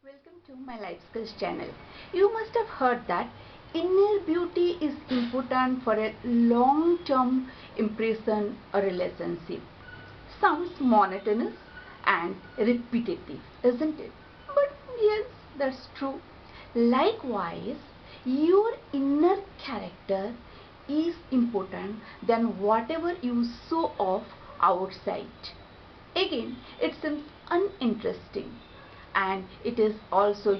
Welcome to my Life Skills channel. You must have heard that inner beauty is important for a long-term impression or relationship. Sounds monotonous and repetitive, isn't it? But yes, that's true. Likewise, your inner character is important than whatever you show off outside. Again, it seems uninteresting, and it is also,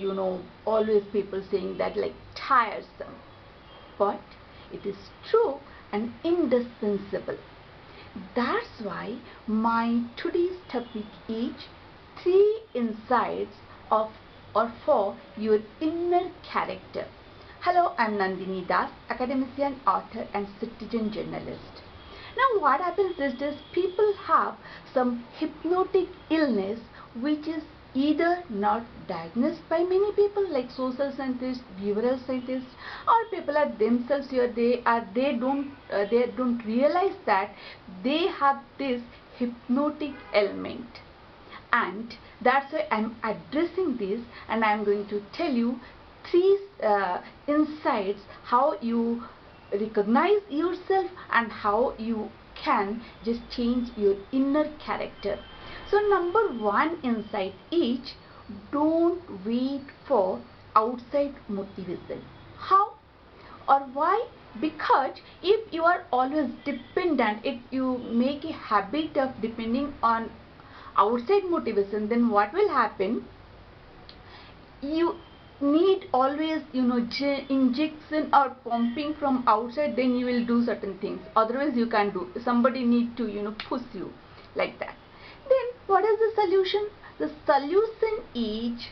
always people saying that like tiresome, but it is true and indispensable. That's why my today's topic is three insights of or for your inner character. Hello, I'm Nandini Das, academician, author and citizen journalist. Now what happens these days, people have some hypnotic illness which is either not diagnosed by many people like social scientists, behavioral scientists, or people are themselves here, they don't realize that they have this hypnotic element. And that's why I'm addressing this, and I'm going to tell you three insights how you recognize yourself and how you can just change your inner character. So number one insight is, don't wait for outside motivation. How or why? Because if you are always dependent, if you make a habit of depending on outside motivation, then what will happen? You need always injection or pumping from outside, then you will do certain things, otherwise you can't do. Somebody need to push you like that. Then what is the solution? The solution is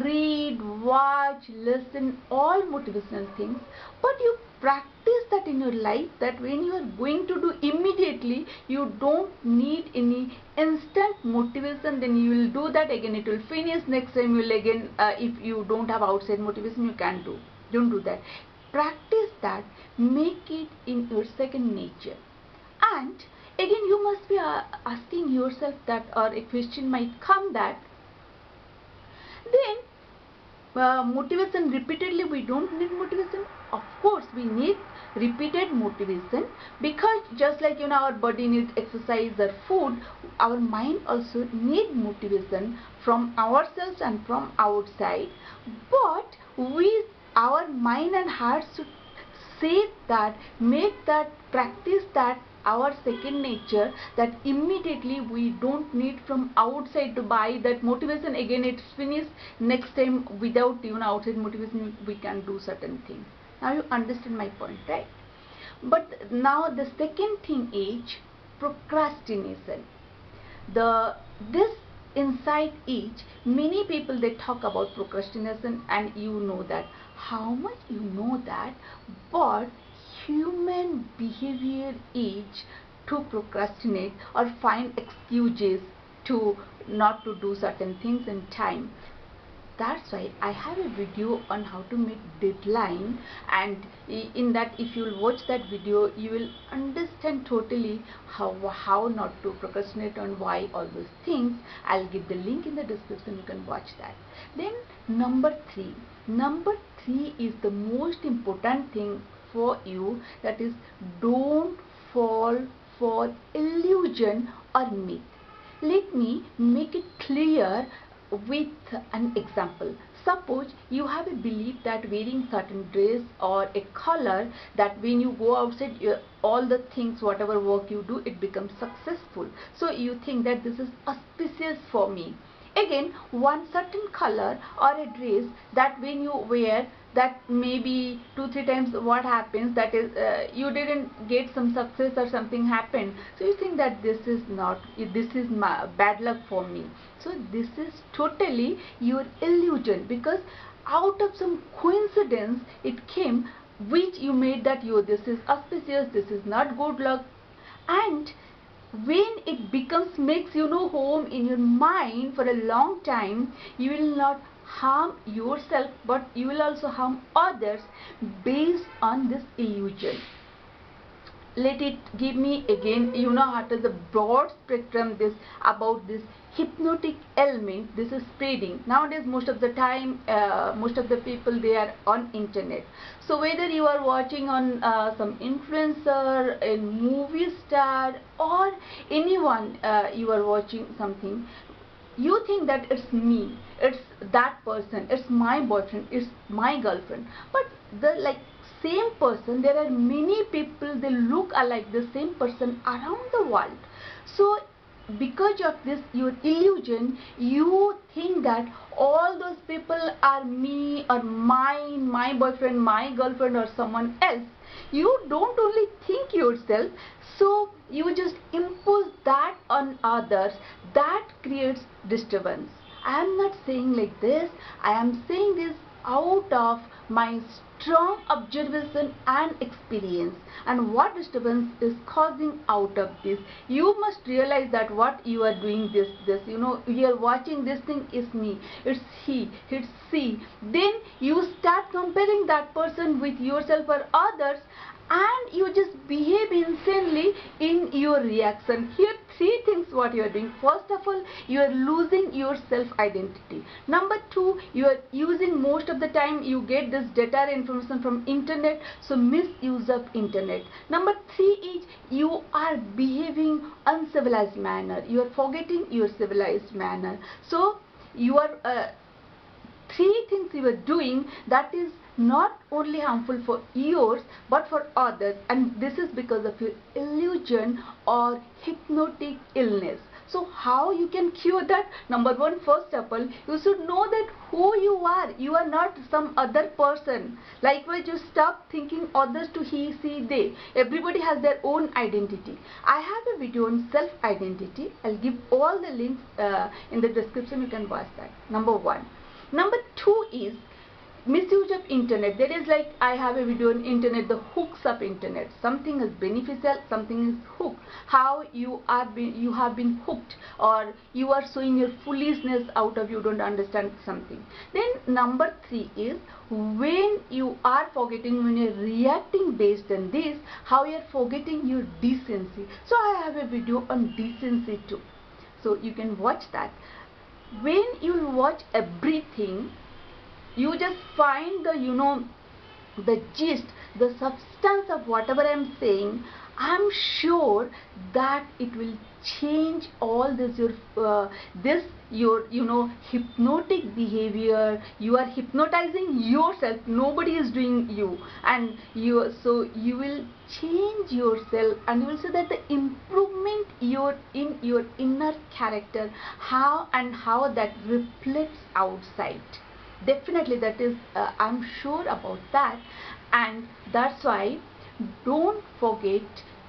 read, watch, listen, all motivational things, but you practice that in your life, that when you are going to do immediately, you don't need any instant motivation, then you will do that again, it will finish, next time you will again, if you don't have outside motivation, you can't do. Don't do that. Practice that, make it in your second nature. And again, you must be asking yourself that, or a question might come that, then motivation repeatedly, we don't need motivation. Of course we need repeated motivation, because just like our body needs exercise or food, our mind also need motivation from ourselves and from outside. But our mind and heart should say that, make that, practice that our second nature, that immediately we don't need from outside to buy that motivation, again it's finished, next time without even outside motivation we can do certain things. Now you understand my point, right? But now the second thing is procrastination. This insight is, many people they talk about procrastination, and that how much that, but human behavior is to procrastinate or find excuses to not to do certain things in time. That's why I have a video on how to make deadline, and in that, if you will watch that video, you will understand totally how not to procrastinate and why all those things. I'll give the link in the description, you can watch that. Then number three is the most important thing for you, that is, don't fall for illusion or myth. Let me make it clear with an example. Suppose you have a belief that wearing certain dress or a color, that when you go outside, all the things, whatever work you do, it becomes successful. So you think that this is auspicious for me. Again, one certain color or a dress, that when you wear that, maybe 2-3 times, what happens, that is, you didn't get some success or something happened, so you think that this is my bad luck for me. So this is totally your illusion, because out of some coincidence it came, which you made that this is auspicious, this is not good luck. And when it makes home in your mind for a long time, you will not harm yourself, but you will also harm others based on this illusion. let it give me again, you know, after the broad spectrum this about this hypnotic element. This is spreading nowadays. Most of the time, most of the people, they are on internet. So whether you are watching on some influencer, a movie star, or anyone, you are watching something, you think that it's me, it's that person, it's my boyfriend, it's my girlfriend. But the like same person, there are many people, they look alike the same person around the world. So because of this your illusion, you think that all those people are me or mine, my boyfriend, my girlfriend, or someone else. You don't only think yourself, so you just impose that on others. That creates disturbance. I am not saying like this, I am saying this out of my strong observation and experience, and what disturbance is causing out of this. You must realize that what you are doing, this you know, you are watching this thing is me, it's he, it's she. Then you start comparing that person with yourself or others, and you just behave insanely in your reaction. Here three things what you are doing. First of all, you are losing your self identity. Number two, you are using, most of the time you get this data information from internet, so misuse of internet. Number three is you are behaving uncivilized manner, you are forgetting your civilized manner. So you are three things you are doing that is not only harmful for yours but for others, and this is because of your illusion or hypnotic illness. So how you can cure that? Number one, first of all, you should know that who you are. You are not some other person. Likewise, you stop thinking others to he, she, they. Everybody has their own identity. I have a video on self-identity. I'll give all the links in the description. You can watch that. Number one. Number two is misuse of internet. There is, like, I have a video on internet, the hooks of internet. Something is beneficial, something is hooked. How you have been hooked, or you are showing your foolishness out of you don't understand something. Then number three is when you are forgetting, when you're reacting based on this, how you're forgetting your decency. So I have a video on decency too, so you can watch that. When you watch everything, you just find the, you know, the gist, the substance of whatever I am saying. I am sure that it will change all this your you know, hypnotic behavior. You are hypnotizing yourself, nobody is doing you, and so you will change yourself, and you will see that the improvement in your inner character, how that reflects outside. Definitely, that is, I'm sure about that. And that's why don't forget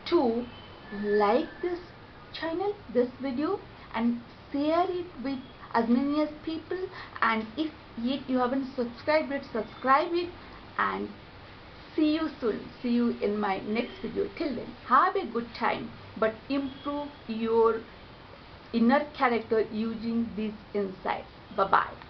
to like this channel, this video, and share it with as many as people. And if yet you haven't subscribed it, subscribe it. And see you soon. See you in my next video. Till then, have a good time, but improve your inner character using this insight. Bye bye.